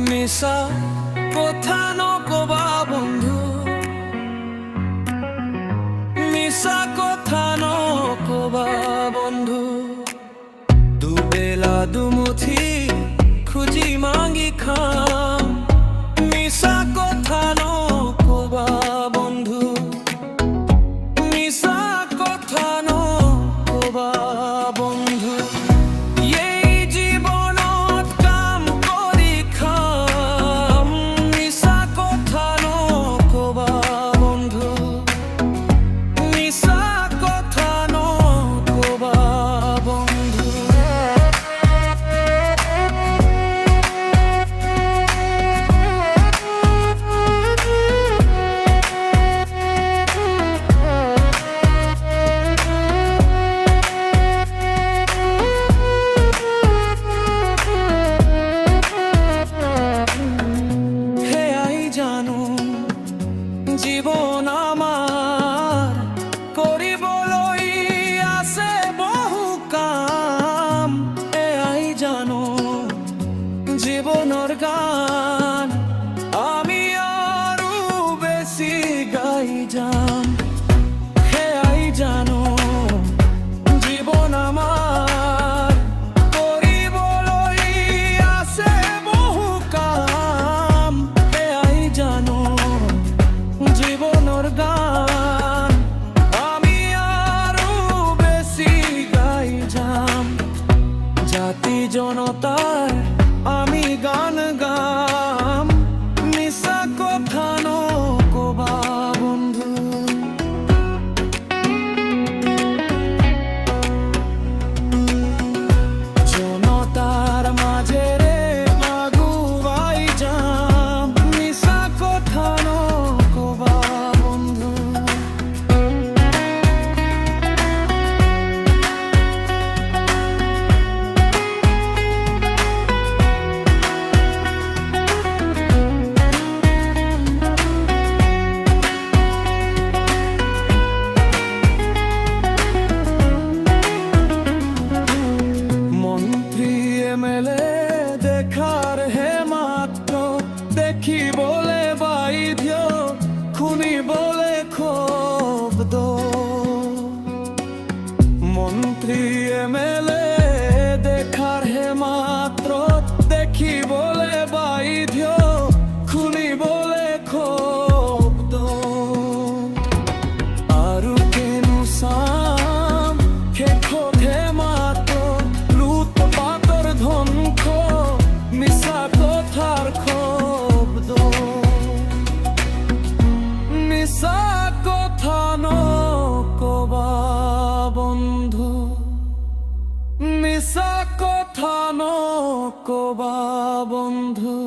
মিশা কথা নকবা বন্ধু, মিশা কথা নকবা বন্ধু। দুবেলা দুমুঠি খুঁজি মাগি খাম, মিশা কথা নকবা বন্ধু, মিশা কথা নকবা বন্ধু। এই জীবনত কাম করি খাম, মিশা কথা নকবা বন্ধু, মিশা কথা নকবা বন্ধু। জীবন আমার করিবলৈ আছে বহু কাম, এয়াই জানো জীবনৰ গান আমি আৰু বেছি গাই যাম। সেয়াই জানো জীবন আমার কৰিবলৈ আছে বহু কাম, এয়াই জানো জীবনের গান আমি আরো বেশি গাই যাম। জাতি জনতার আমি গান গাম, মিশা কথা নকবা বন্ধু। জনতার মাঝে রে আগুয়াই যাম, মিশা কথা নকবা বন্ধু। মন্ত্রী এমএলএ দেখার হে মাত্র, দেখি বলে বাইধ্য, খুনি বলে ক্ষোভ। মন্ত্রী এমএলএ দেখার হে মাত্র, দেখি বলে বাইধ্য, খুনি বলে ক্ষোভ। আরু কেনু সাম খেখে মাত্র, লুট পাতর ধ্বংস, মিশা কথার ক্ষোভ। মিশা কথা নকবা বন্ধু, মিশা কথা নকবা বন্ধু।